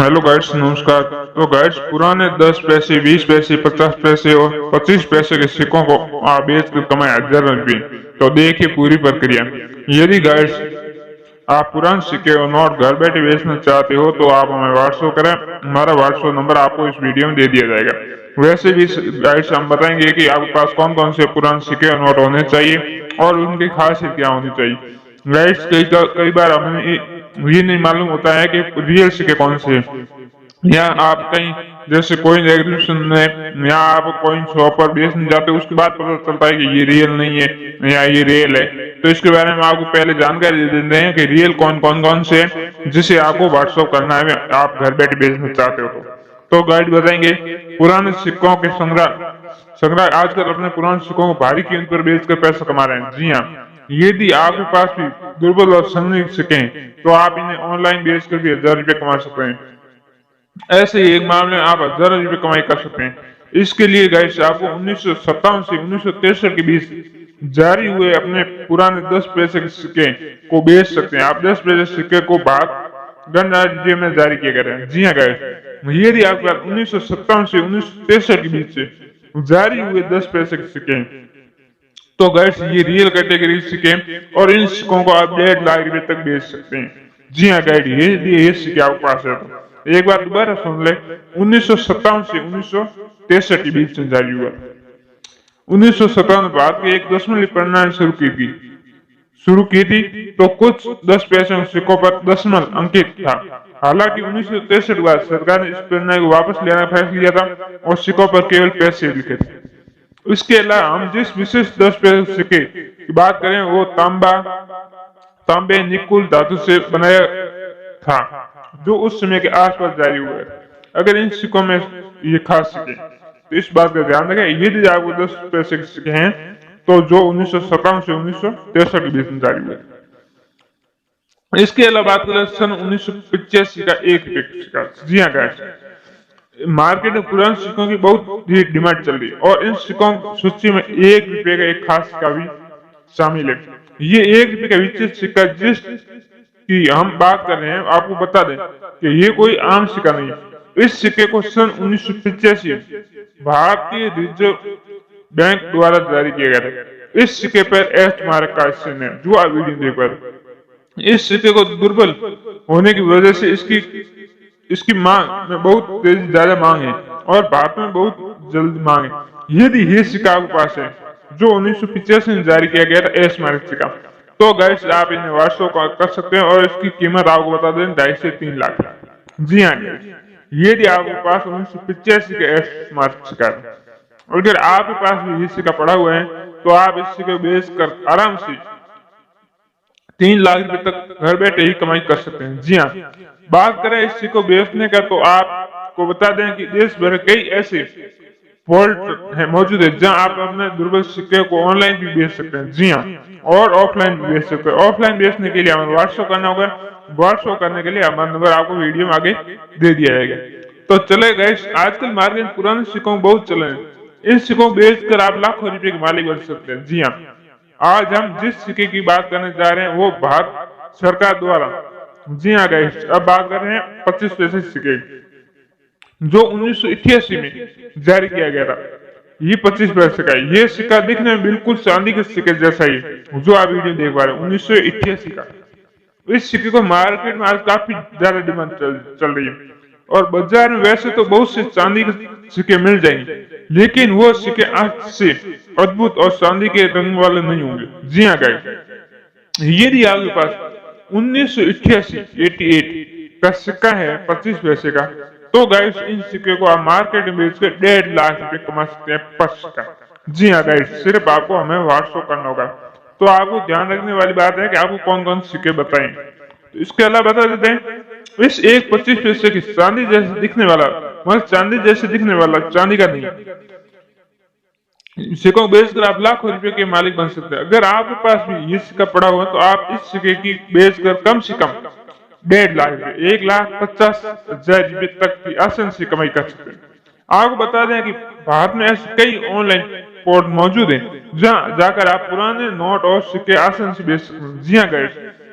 Hello guides, नमस्कार। तो guides, पुराने 10 पैसे, 20 पैसे, 50 पैसे और 25 पैसे के सिक्कों को आप बेच कर कमाए 1000 रुपये। तो देखिए पूरी प्रक्रिया। यदि गाइड्स आप पुराने सिक्के और नोट घर बैठे बेचना चाहते हो तो आप हमें व्हाट्सएप करें। हमारा व्हाट्सएप नंबर आपको इस वीडियो में दे दिया जाएगा। वैसे भी गाइड्स हम बताएंगे कि आपके पास कौन कौन से पुराने सिक्के और नोट होने चाहिए और उनकी खासियत क्या होनी चाहिए। गाइड्स, कई बार हमें ये नहीं मालूम होता है कि रियल सिक्के कौन से हैं। या आप कहीं जैसे कोई एग्जीबिशन में या आप कोई शॉप पर बेचने जाते हो, उसके बाद पता चलता है कि ये रियल नहीं है या ये रियल है। तो इसके बारे में आपको पहले जानकारी दे देते हैं कि रियल कौन कौन से हैं, जिसे आपको व्हाट्सअप करना है आप घर बैठे बेचना चाहते हो। तो गाइड बताएंगे पुराने सिक्कों के संग्रह संग्रह आजकल अपने पुराने सिक्कों को भारी कीमत पर बेचकर पैसा कमा रहे हैं। जी हाँ, यदि आपके पास भी दुर्बल और संग्रहित सिक्के हैं तो आप इन्हें ऑनलाइन बेचकर भी 1000 रुपये कमा सकते हैं। ऐसे ही एक मामले में आप 1000 रुपये कमाई कर सकते हैं। इसके लिए गाइस आपको 1957 से 1963 के बीच जारी हुए अपने पुराने 10 पैसे के सिक्के को बेच सकते हैं। आप 10 पैसे सिक्के को भाग गणराज्य में जारी किए गए हैं। जी हाँ गाइस, यदि आपके पास 1957 से 1963 के बीच से जारी हुए 10 पैसे के सिक्के हैं तो गाइस ये रियल कैटेगरी सिक्के हैं और इन सिक्कों को आप 1.5 लाख रुपए तक बेच सकते हैं। जी हाँ गाइड, ये सिक्के आपके पास है तो एक बार दोबारा सुन ले। 1957 से 1963 के बीच में जारी हुआ। 1957 भारत की एक दशमलव प्रणाली शुरू की थी तो कुछ 10 पैसे के सिक्कों पर दशमलव अंकित था। हालांकि 1963 के बाद सरकार ने इस प्रणाली को वापस लेने का फैसला लिया था और सिक्कों पर केवल पैसे लिखे थे। इसके अलावा हम जिस विशेष 10 पैसे सिक्के की बात करें वो तांबे निकुल धातु से बनाया था, जो उस समय के आसपास जारी हुआ है। अगर इन सिक्कों में ये खास सिक्के तो इस बात का ध्यान रखें, यदि आपको 10 पैसे के सिक्के हैं तो जो 1957 से 1963 के बीच में जारी हुए। इसके अलावा बात करें सन 1985 का 1 रुपये का सिक्का। जी हाँ गाइस, मार्केट में पुराने सिक्कों की बहुत ही डिमांड चल रही है और इन सिक्कों की सूची में 1 रुपये का एक खास सिक्का भी शामिल है। ये 1 रुपये का विशेष सिक्का जिस की हम बात कर रहे हैं, आपको बता दें कि ये कोई आम सिक्का नहीं है। इस सिक्के को सन 1985 भारतीय रिजर्व बैंक द्वारा जारी किया गया था। इस सिक्के पर एच मार्क का चिन्ह है, जो आप वीडियो देख पा रहे। इस सिक्के को दुर्बल होने की वजह से इसकी मांग में बहुत ज्यादा मांग है और भारत में बहुत जल्द मांग है। यदि ये सिक्का आपके पास है जो 1985 में जारी किया गया था, एस मार्क सिक्का, तो गाइस आप इन्हें व्हाट्सएप कर सकते हैं और इसकी कीमत आपको बता दें 2.5 से 3 लाख। जी हाँ, यदि आपके पास 1985 का एस मार्क सिक्का है, अगर आपके पास भी ये सिक्का पड़ा हुआ है तो आप इस सिक्के बेच कर आराम से 3 लाख रुपए तक घर बैठे ही कमाई कर सकते हैं। जी हाँ, बात करें इस सिक्के को बेचने का तो आपको बता दें कि देश भर कई ऐसे पोर्टल है मौजूद है जहां आप अपने दुर्बल सिक्के को ऑनलाइन भी बेच सकते हैं। जी हाँ, और ऑफलाइन भी बेच सकते हैं। ऑफलाइन बेचने के लिए हमें व्हाट्सएप करना होगा। व्हाट्सएप करने के लिए हमारा नंबर आपको वीडियो में आगे दे दिया जाएगा। तो चले गाइस, आजकल मार्केट में पुराने सिक्कों बहुत चले हैं। इन सिक्कों को बेचकर आप लाखों रुपए के मालिक बन सकते हैं। जी हाँ, आज हम जिस सिक्के की बात करने जा रहे हैं वो भारत सरकार द्वारा, जी हाँ गाइस, अब बात कर रहे हैं 25 पैसे सिक्के जो 1988 में जारी किया गया था। ये 25 पैसे का है। ये सिक्का दिखने में बिल्कुल चांदी के सिक्के जैसा ही जो आप वीडियो देख पा रहे हैं, 1988 का। इस सिक्के को मार्केट में आज काफी ज्यादा डिमांड चल रही है और बाजार में वैसे तो बहुत से चांदी के सिक्के मिल जाएंगे, लेकिन वो सिक्के आज से अद्भुत और चांदी के रंग वाले नहीं होंगे। जी हाँ गाइस, यदि आपके पास 1988 का सिक्का है 25 पैसे का, तो गाइस इन सिक्के को आप मार्केट में बेचकर 1.5 लाख रुपए कमा सकते हैं पर सिक्का। जी हाँ गाइस, सिर्फ आपको हमें व्हाट्सएप करना होगा। तो आपको ध्यान रखने वाली बात है कि आपको कौन कौन सिक्के बताएं। तो इसके अलावा बता देते हैं, इस एक 25 पैसे की चांदी जैसे दिखने वाला, मतलब चांदी जैसे दिखने वाला चांदी का नहीं, सिक्कों बेचकर आप लाखों रुपए के मालिक बन सकते हैं। अगर आपके पास भी ये सिक्का पड़ा हुआ है तो आप इस सिक्के की बेचकर कम से कम 1.5 लाख रुपए, 1,50,000 रुपए तक की आसान से कमाई कर सकते हैं। आपको बता दें कि भारत में ऐसे कई ऑनलाइन पोर्ट मौजूद हैं जहां जाकर आप पुराने नोट और सिक्के आसान से बेच सकते हैं। जी हाँ गाइस,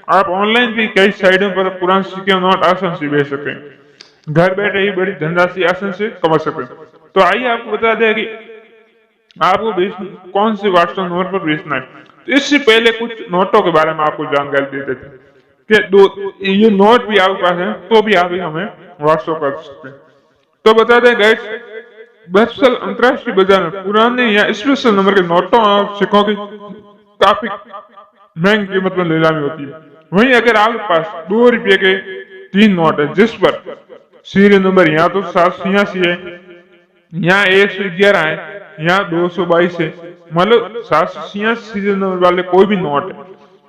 आप ऑनलाइन भी कई साइटों पर पुराने सिक्के और नोट आसान से बेच सकते हैं। घर बैठे ही बड़ी धनराशि आसानी से कमा सकते हैं। तो आइए आपको बता दें कि आपको कौन से व्हाट्सएप नंबर पर भेजना है। तो इससे पहले कुछ नोटों के बारे में आपको जानकारी दे देते हैं कि दो ये नोट भी आपके पास है तो भी आप हमें व्हाट्सएप कर सकते हैं। तो बता दें गाइस, दरअसल अंतर्राष्ट्रीय बाजार में पुराने या स्पेशल नंबर के नोटों और सिक्कों की काफी महंगी कीमत में नीलामी होती है। वहीं अगर आपके पास 2 रुपये के 3 नोट है जिस पर सीरियल नंबर या तो 786 है या 111 है या 222 है, मतलब 786 सीरियल नंबर वाले कोई भी नोट है,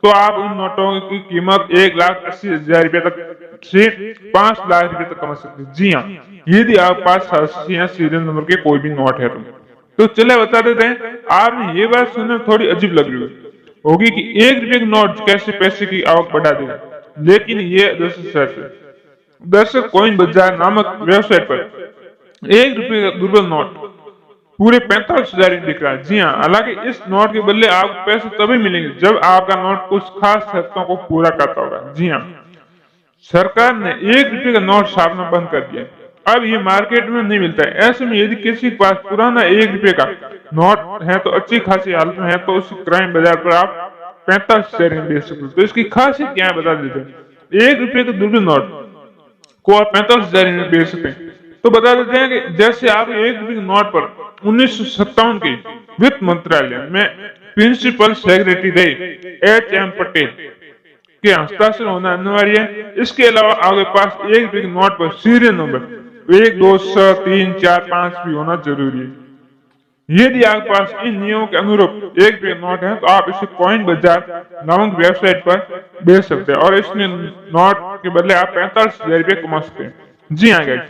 तो आप उन नोटों की कीमत 1,80,000 रुपए तक से 5 लाख रुपए तक कमा सकते हैं। जी हाँ, यदि आपके पास 786 सीरियल नंबर के कोई भी नोट है तो चले बता देते हैं। आपने ये बात सुनने में थोड़ी अजीब लग रही होगी कि 1 रुपए के नोट कैसे पैसे की आवक बढ़ा देगा, लेकिन ये दरअसल सच है। दरअसल कॉइन बाजार नामक वेबसाइट पर 1 रुपए का दुर्बल नोट पूरे 45,000 में बिक रहा है। जी हाँ, हालांकि इस नोट के बदले आपको पैसे तभी मिलेंगे जब आपका नोट कुछ खास शर्तों को पूरा करता होगा। जी हाँ, सरकार ने 1 रुपए का नोट छापना बंद कर दिया, अब ये मार्केट में नहीं मिलता है। ऐसे में यदि किसी के पास पुराना 1 रुपए का नोट है तो अच्छी खासी हालत में है तो उस क्राइम बाजार पर आप 45,000 में बेच सकते हो। तो इसकी खासियत क्या है बता देते हैं। 1 रुपए के दुर्बल नोट को आप 45,000 में बेच सकते हैं। तो बता देते हैं कि जैसे आप 1 रुपए के नोट पर 1957 के वित्त मंत्रालय में प्रिंसिपल सेक्रेटरी रहे HM पटेल के हस्ताक्षर होना अनिवार्य है। इसके अलावा आपके पास 1 रुपए के नोट पर सीरियल नंबर 1 2 6 3 4 5 भी होना जरूरी है। यदि आपके पास इन नियमों के अनुरूप 1 रुपए नोट है तो आप इसे कॉइन बाजार नामक वेबसाइट पर बेच सकते हैं और इसमें नोट के बदले आप 45,000 रुपए कमा सकते हैं। जी हाँ गाइस,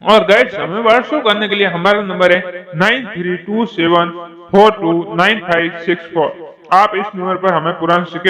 और गाइड्स हमें व्हाट्सएप करने के लिए हमारा नंबर है 9327429564। आप इस नंबर पर हमें पुराने सिक्के